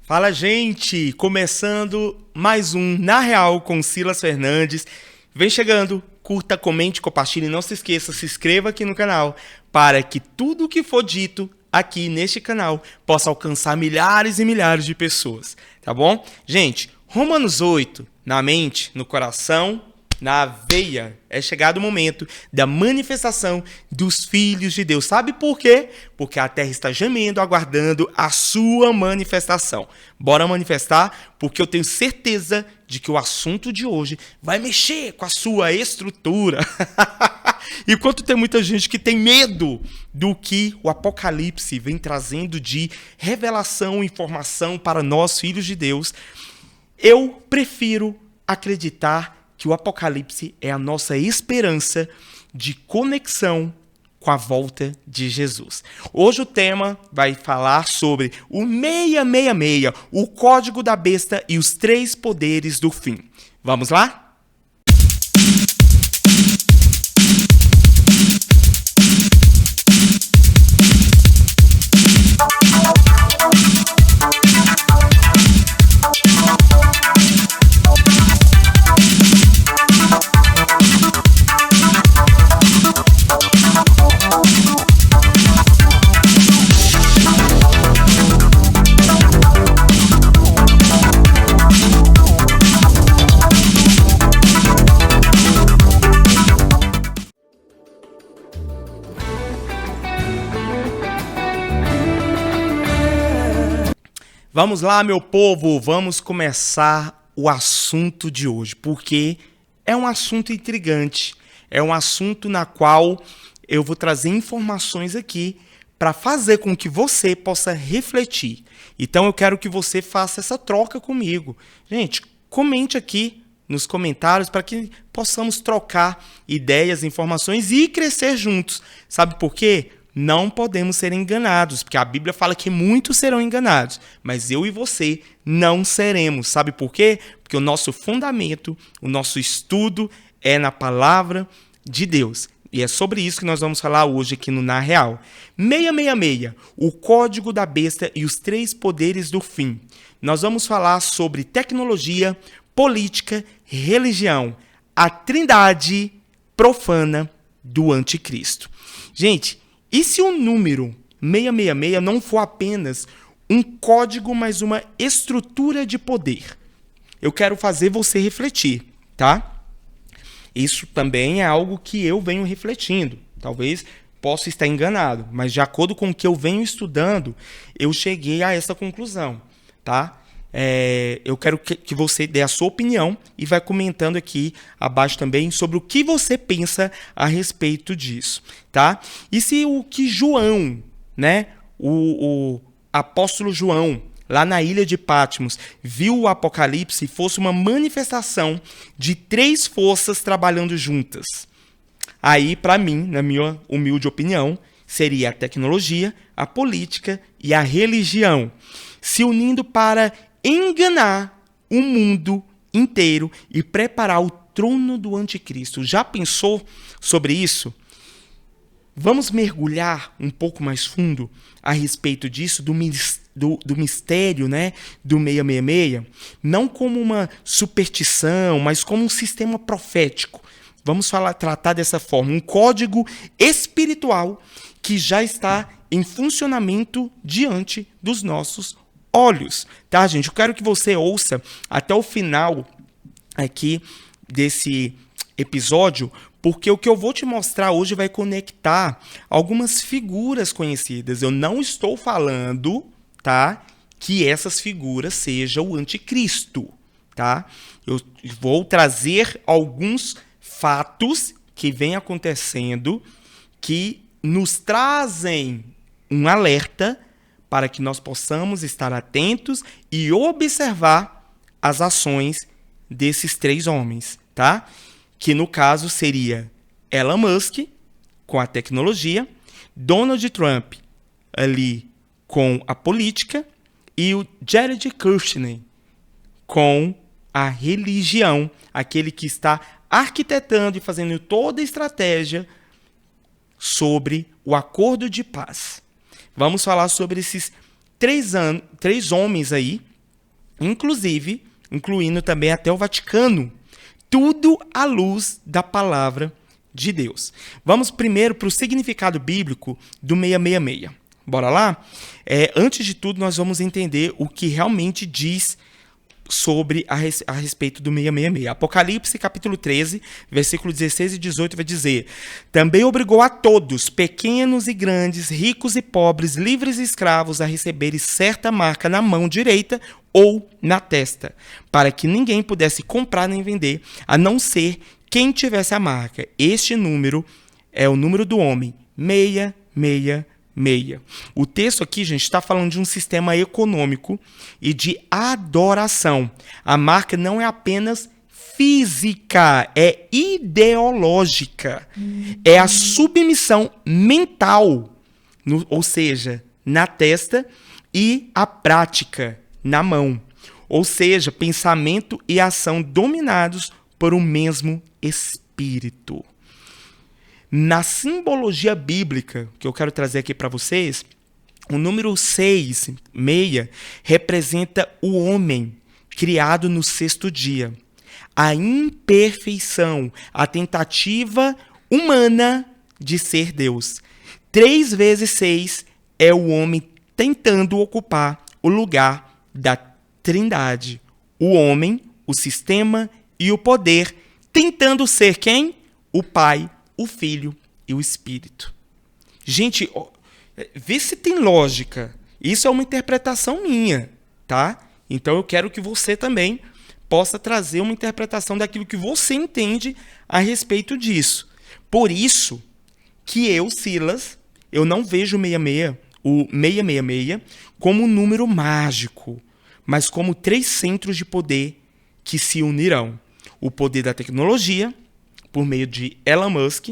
Fala, gente! Começando mais um Na Real com Silas Fernandes. Vem chegando, curta, comente, compartilhe. Não se esqueça, se inscreva aqui no canal para que tudo o que for dito aqui neste canal possa alcançar milhares e milhares de pessoas, tá bom? Gente, Romanos 8, na mente, no coração, na veia, é chegado o momento da manifestação dos filhos de Deus. Sabe por quê? Porque a terra está gemendo, aguardando a sua manifestação. Bora manifestar, porque eu tenho certeza de que o assunto de hoje vai mexer com a sua estrutura. Enquanto tem muita gente que tem medo do que o Apocalipse vem trazendo de revelação e informação para nós, filhos de Deus, eu prefiro acreditar que o Apocalipse é a nossa esperança de conexão com a volta de Jesus. Hoje o tema vai falar sobre o 666, o código da besta e os 3 poderes do fim. Vamos lá? Vamos lá, meu povo, vamos começar o assunto de hoje, porque é um assunto intrigante, é um assunto na qual eu vou trazer informações aqui para fazer com que você possa refletir. Então eu quero que você faça essa troca comigo. Gente, comente aqui nos comentários para que possamos trocar ideias, informações e crescer juntos. Sabe por quê? Não podemos ser enganados, porque a Bíblia fala que muitos serão enganados, mas eu e você não seremos. Sabe por quê? Porque o nosso fundamento, o nosso estudo é na palavra de Deus. E é sobre isso que nós vamos falar hoje aqui no Na Real. 666, o código da besta e os 3 poderes do fim. Nós vamos falar sobre tecnologia, política, religião, a trindade profana do anticristo. Gente, e se o número 666 não for apenas um código, mas uma estrutura de poder? Eu quero fazer você refletir, tá? Isso também é algo que eu venho refletindo. Talvez possa estar enganado, mas de acordo com o que eu venho estudando, eu cheguei a essa conclusão, tá? Eu quero que você dê a sua opinião e vai comentando aqui abaixo também sobre o que você pensa a respeito disso, tá? E se o que João, né, o apóstolo João, lá na ilha de Patmos, viu o Apocalipse fosse uma manifestação de 3 forças trabalhando juntas? Aí, para mim, na minha humilde opinião, seria a tecnologia, a política e a religião, se unindo para enganar o mundo inteiro e preparar o trono do anticristo. Já pensou sobre isso? Vamos mergulhar um pouco mais fundo a respeito disso, do mistério, né, do 666, não como uma superstição, mas como um sistema profético. Vamos tratar dessa forma, um código espiritual que já está em funcionamento diante dos nossos olhos, tá, gente? Eu quero que você ouça até o final aqui desse episódio, porque o que eu vou te mostrar hoje vai conectar algumas figuras conhecidas. Eu não estou falando, tá, que essas figuras sejam o anticristo, tá? Eu vou trazer alguns fatos que vêm acontecendo que nos trazem um alerta para que nós possamos estar atentos e observar as ações desses 3 homens, tá? Que no caso seria Elon Musk com a tecnologia, Donald Trump ali com a política e o Jared Kushner com a religião, aquele que está arquitetando e fazendo toda a estratégia sobre o acordo de paz. Vamos falar sobre esses três homens aí, inclusive, incluindo também até o Vaticano. Tudo à luz da palavra de Deus. Vamos primeiro para o significado bíblico do 666. Bora lá? Antes de tudo, nós vamos entender o que realmente diz sobre a respeito do 666. Apocalipse, capítulo 13, versículo 16 e 18 vai dizer: também obrigou a todos, pequenos e grandes, ricos e pobres, livres e escravos, a receberem certa marca na mão direita ou na testa, para que ninguém pudesse comprar nem vender, a não ser quem tivesse a marca. Este número é o número do homem, 666. O texto aqui, gente, está falando de um sistema econômico e de adoração. A marca não é apenas física, é ideológica. É a submissão mental, ou seja, na testa, e a prática, na mão. Ou seja, pensamento e ação dominados por um mesmo espírito. Na simbologia bíblica, que eu quero trazer aqui para vocês, o número 6, representa o homem criado no sexto dia. A imperfeição, a tentativa humana de ser Deus. 3 vezes 6 é o homem tentando ocupar o lugar da Trindade. O homem, o sistema e o poder, tentando ser quem? O Pai, o Filho e o Espírito. Gente, vê se tem lógica. Isso é uma interpretação minha, tá? Então eu quero que você também possa trazer uma interpretação daquilo que você entende a respeito disso. Por isso que eu, Silas, eu não vejo o 666 como um número mágico, mas como 3 centros de poder que se unirão. O poder da tecnologia, por meio de Elon Musk,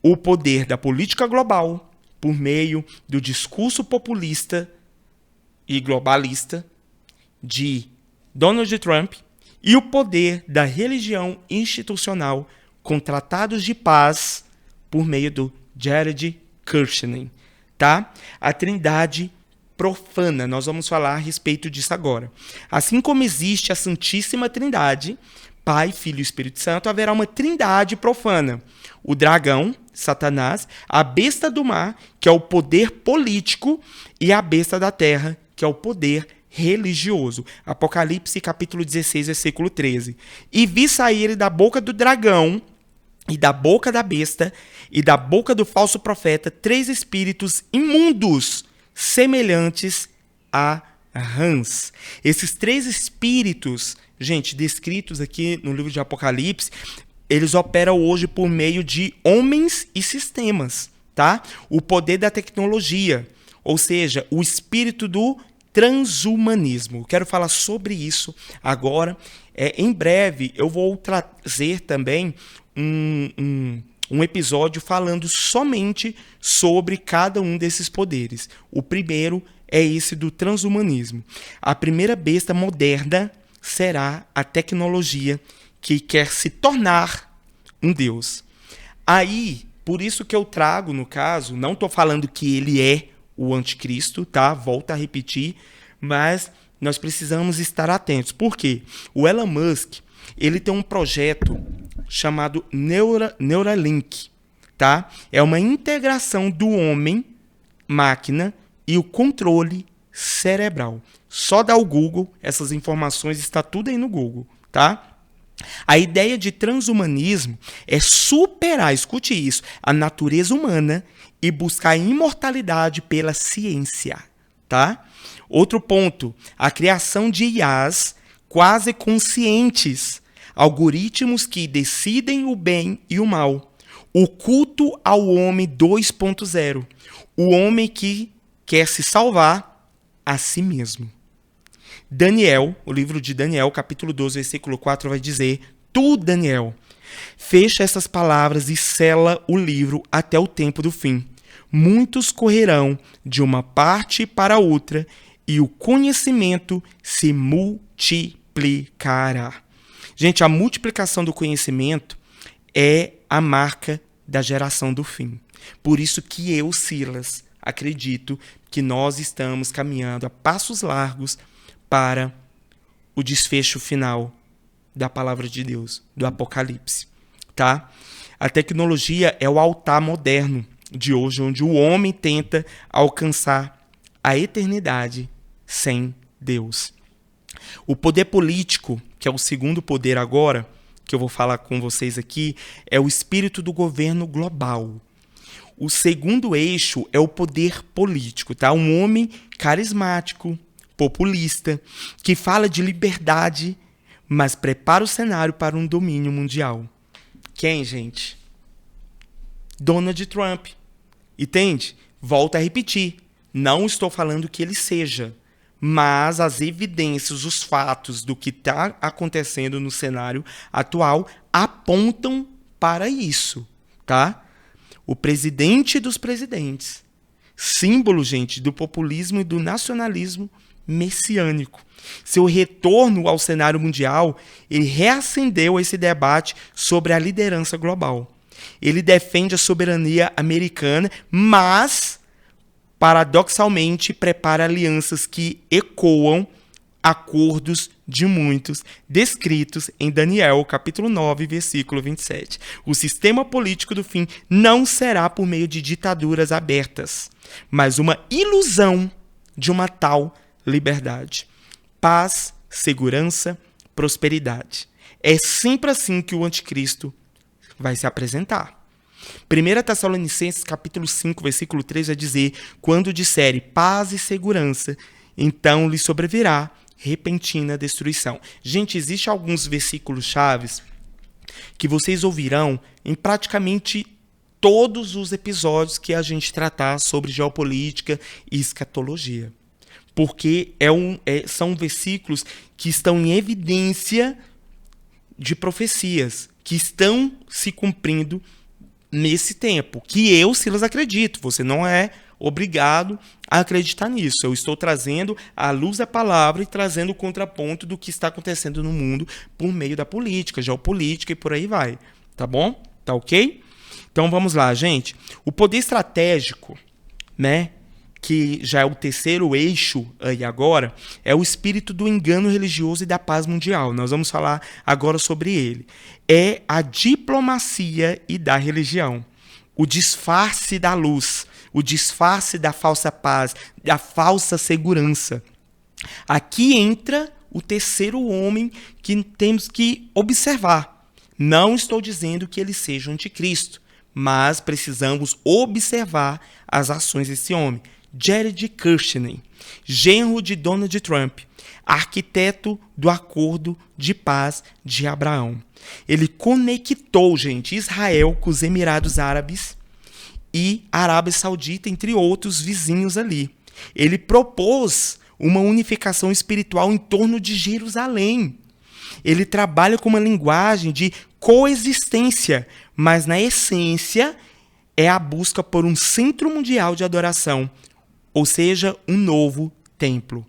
o poder da política global, por meio do discurso populista e globalista de Donald Trump, e o poder da religião institucional com tratados de paz por meio do Jared Kushner, tá? A trindade profana, nós vamos falar a respeito disso agora. Assim como existe a Santíssima Trindade, Pai, Filho e Espírito Santo, haverá uma trindade profana. O dragão, Satanás, a besta do mar, que é o poder político, e a besta da terra, que é o poder religioso. Apocalipse, capítulo 16, versículo 13. E vi sair da boca do dragão, e da boca da besta, e da boca do falso profeta, 3 espíritos imundos, semelhantes a rãs. Esses 3 espíritos, gente, descritos aqui no livro de Apocalipse, eles operam hoje por meio de homens e sistemas, tá? O poder da tecnologia, ou seja, o espírito do transhumanismo. Quero falar sobre isso agora. Em breve eu vou trazer também um episódio falando somente sobre cada um desses poderes. O primeiro é esse do transhumanismo. A primeira besta moderna será a tecnologia que quer se tornar um Deus. Aí, por isso que eu trago, no caso, não estou falando que ele é o anticristo, tá? Volto a repetir, mas nós precisamos estar atentos. Por quê? O Elon Musk, ele tem um projeto chamado Neuralink, tá? É uma integração do homem, máquina e o controle cerebral. Só dá o Google, essas informações, está tudo aí no Google, tá? A ideia de transhumanismo é superar, escute isso, a natureza humana e buscar a imortalidade pela ciência, tá? Outro ponto, a criação de IAs quase conscientes, algoritmos que decidem o bem e o mal. O culto ao homem 2.0, o homem que quer se salvar a si mesmo. Daniel, o livro de Daniel, capítulo 12, versículo 4, vai dizer: Tu, Daniel, fecha essas palavras e sela o livro até o tempo do fim. Muitos correrão de uma parte para outra e o conhecimento se multiplicará. Gente, a multiplicação do conhecimento é a marca da geração do fim. Por isso que eu, Silas, acredito que nós estamos caminhando a passos largos para o desfecho final da palavra de Deus, do Apocalipse, tá? A tecnologia é o altar moderno de hoje, onde o homem tenta alcançar a eternidade sem Deus. O poder político, que é o segundo poder agora, que eu vou falar com vocês aqui, é o espírito do governo global. O segundo eixo é o poder político, tá? Um homem carismático, populista, que fala de liberdade, mas prepara o cenário para um domínio mundial. Quem, gente? Donald Trump. Entende? Volto a repetir. Não estou falando que ele seja, mas as evidências, os fatos do que está acontecendo no cenário atual apontam para isso, tá? O presidente dos presidentes. Símbolo, gente, do populismo e do nacionalismo messiânico. Seu retorno ao cenário mundial, ele reacendeu esse debate sobre a liderança global. Ele defende a soberania americana, mas, paradoxalmente, prepara alianças que ecoam acordos de muitos, descritos em Daniel, capítulo 9, versículo 27. O sistema político do fim não será por meio de ditaduras abertas, mas uma ilusão de uma tal liberdade. Paz, segurança, prosperidade. É sempre assim que o anticristo vai se apresentar. 1 Tessalonicenses, capítulo 5, versículo 3, vai dizer: quando disserem paz e segurança, então lhe sobrevirá repentina destruição. Gente, existem alguns versículos chaves que vocês ouvirão em praticamente todos os episódios que a gente tratar sobre geopolítica e escatologia. Porque são versículos que estão em evidência de profecias que estão se cumprindo nesse tempo, que eu, Silas, acredito. Você não é obrigado a acreditar nisso. Eu estou trazendo a luz da palavra e trazendo o contraponto do que está acontecendo no mundo por meio da política, geopolítica e por aí vai. Tá bom? Tá ok? Então vamos lá, gente. O poder estratégico, né, que já é o terceiro eixo aí agora, é o espírito do engano religioso e da paz mundial. Nós vamos falar agora sobre ele. É a diplomacia e da religião. O disfarce da luz, o disfarce da falsa paz, da falsa segurança. Aqui entra o terceiro homem que temos que observar. Não estou dizendo que ele seja o anticristo, mas precisamos observar as ações desse homem. Jared Kushner, genro de Donald Trump, arquiteto do acordo de paz de Abraão. Ele conectou, gente, Israel com os Emirados Árabes e Arábia Saudita, entre outros vizinhos ali. Ele propôs uma unificação espiritual em torno de Jerusalém. Ele trabalha com uma linguagem de coexistência, mas na essência é a busca por um centro mundial de adoração, ou seja, um novo templo.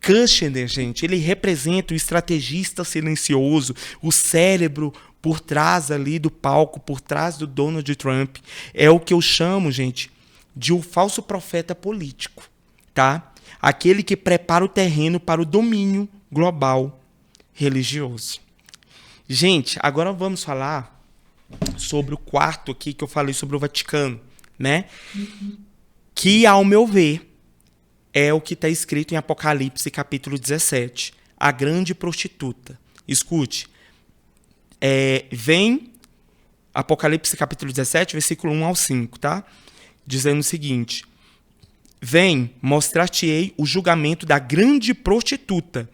Kushner, gente, ele representa o estrategista silencioso, o cérebro por trás ali do palco, por trás do Donald Trump. É o que eu chamo, gente, de um falso profeta político, tá? Aquele que prepara o terreno para o domínio global religioso. Gente, agora vamos falar sobre o quarto aqui que eu falei sobre o Vaticano, né? Que, ao meu ver, é o que está escrito em Apocalipse, capítulo 17. A grande prostituta. Escute. Vem Apocalipse, capítulo 17, versículo 1 ao 5, tá? Dizendo o seguinte: vem, mostrar-te-ei o julgamento da grande prostituta,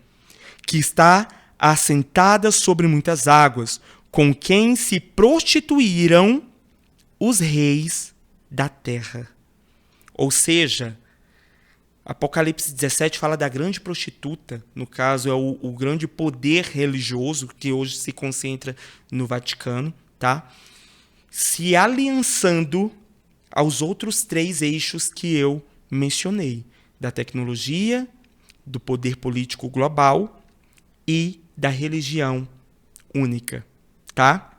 que está assentada sobre muitas águas, com quem se prostituíram os reis da terra. Ou seja, Apocalipse 17 fala da grande prostituta, no caso é o grande poder religioso que hoje se concentra no Vaticano, tá? Se aliançando aos outros três eixos que eu mencionei, da tecnologia, do poder político global e da religião única, tá?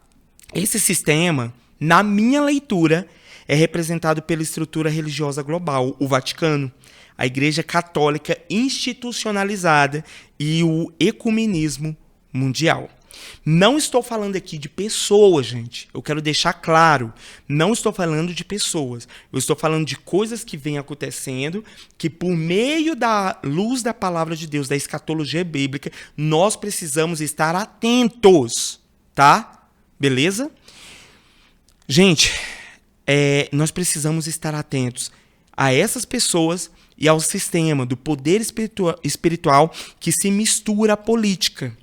Esse sistema, na minha leitura, é representado pela estrutura religiosa global, o Vaticano, a Igreja Católica institucionalizada e o ecumenismo mundial. Não estou falando aqui de pessoas, gente. Eu quero deixar claro. Não estou falando de pessoas. Eu estou falando de coisas que vêm acontecendo, que por meio da luz da palavra de Deus, da escatologia bíblica, nós precisamos estar atentos, tá? Beleza? Gente, nós precisamos estar atentos a essas pessoas e ao sistema do poder espiritual que se mistura à política,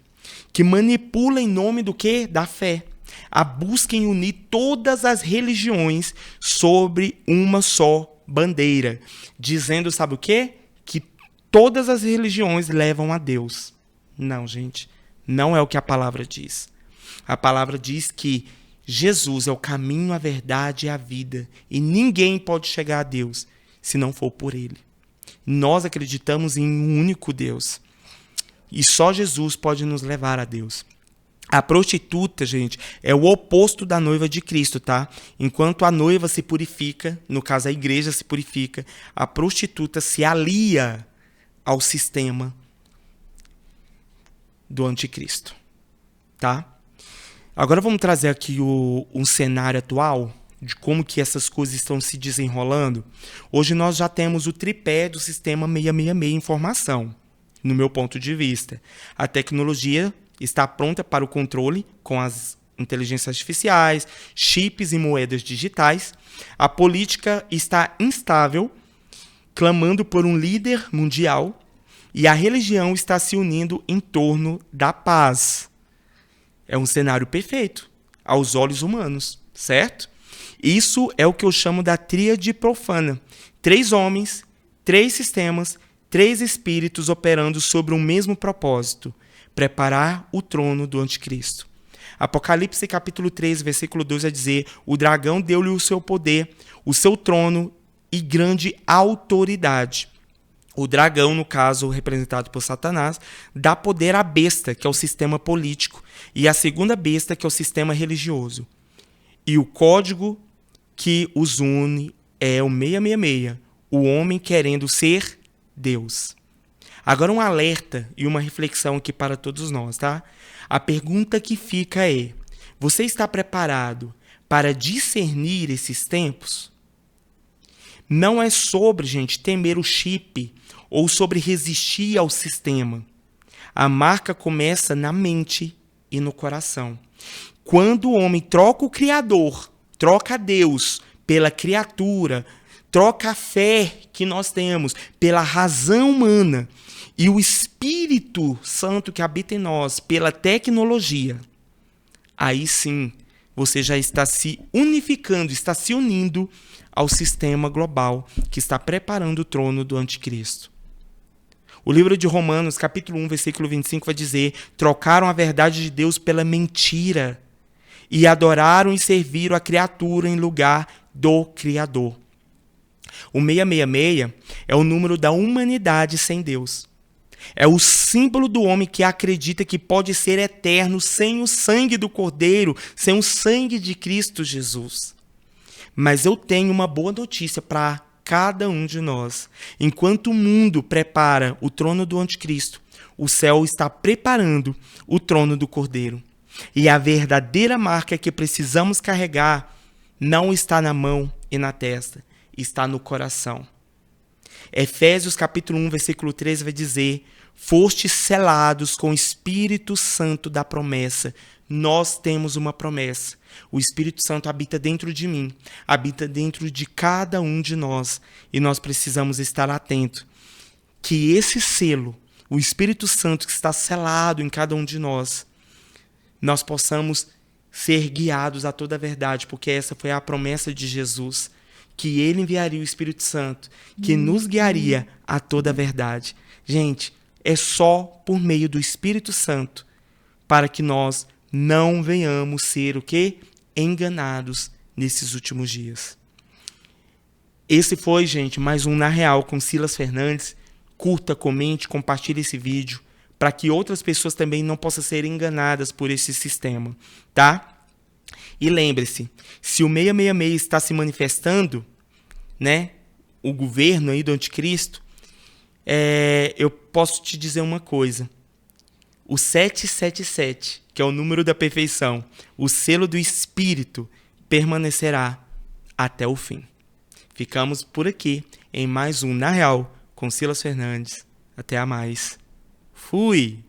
que manipula em nome do quê? Da fé. A busca em unir todas as religiões sobre uma só bandeira, dizendo, sabe o quê? Que todas as religiões levam a Deus. Não, gente, não é o que a palavra diz. A palavra diz que Jesus é o caminho, a verdade e a vida, e ninguém pode chegar a Deus se não for por Ele. Nós acreditamos em um único Deus. E só Jesus pode nos levar a Deus. A prostituta, gente, é o oposto da noiva de Cristo, tá? Enquanto a noiva se purifica, no caso a igreja se purifica, a prostituta se alia ao sistema do anticristo, tá? Agora vamos trazer aqui um cenário atual de como que essas coisas estão se desenrolando. Hoje nós já temos o tripé do sistema 666 informação. No meu ponto de vista, a tecnologia está pronta para o controle com as inteligências artificiais, chips e moedas digitais. A política está instável, clamando por um líder mundial, e a religião está se unindo em torno da paz. É um cenário perfeito aos olhos humanos, certo? Isso é o que eu chamo da tríade profana. 3 homens, 3 sistemas, 3 espíritos operando sobre o mesmo propósito: preparar o trono do anticristo. Apocalipse capítulo 3, versículo 2 vai dizer: o dragão deu-lhe o seu poder, o seu trono e grande autoridade. O dragão, no caso representado por Satanás, dá poder à besta, que é o sistema político, e à segunda besta, que é o sistema religioso. E o código que os une é o 666, o homem querendo ser Deus. Agora um alerta e uma reflexão aqui para todos nós, tá? A pergunta que fica é: você está preparado para discernir esses tempos? Não é sobre, gente, temer o chip ou sobre resistir ao sistema. A marca começa na mente e no coração. Quando o homem troca o Criador, troca Deus pela criatura, troca a fé que nós temos pela razão humana e o Espírito Santo que habita em nós pela tecnologia, aí sim você já está se unificando, está se unindo ao sistema global que está preparando o trono do anticristo. O livro de Romanos, capítulo 1, versículo 25, vai dizer: trocaram a verdade de Deus pela mentira e adoraram e serviram a criatura em lugar do Criador. O 666 é o número da humanidade sem Deus. É o símbolo do homem que acredita que pode ser eterno sem o sangue do Cordeiro, sem o sangue de Cristo Jesus. Mas eu tenho uma boa notícia para cada um de nós. Enquanto o mundo prepara o trono do anticristo, o céu está preparando o trono do Cordeiro. E a verdadeira marca que precisamos carregar não está na mão e na testa, está no coração. Efésios capítulo 1, versículo 13 vai dizer: fostes selados com o Espírito Santo da promessa. Nós temos uma promessa. O Espírito Santo habita dentro de mim, habita dentro de cada um de nós. E nós precisamos estar atentos que esse selo, o Espírito Santo que está selado em cada um de nós, nós possamos ser guiados a toda a verdade, porque essa foi a promessa de Jesus, que ele enviaria o Espírito Santo, que nos guiaria a toda a verdade. Gente, é só por meio do Espírito Santo para que nós não venhamos ser o quê? Enganados nesses últimos dias. Esse foi, gente, mais um Na Real com Silas Fernandes. Curta, comente, compartilhe esse vídeo para que outras pessoas também não possam ser enganadas por esse sistema, tá? E lembre-se, se o 666 está se manifestando, né, o governo aí do anticristo, eu posso te dizer uma coisa. O 777, que é o número da perfeição, o selo do Espírito, permanecerá até o fim. Ficamos por aqui em mais um Na Real com Silas Fernandes. Até a mais. Fui!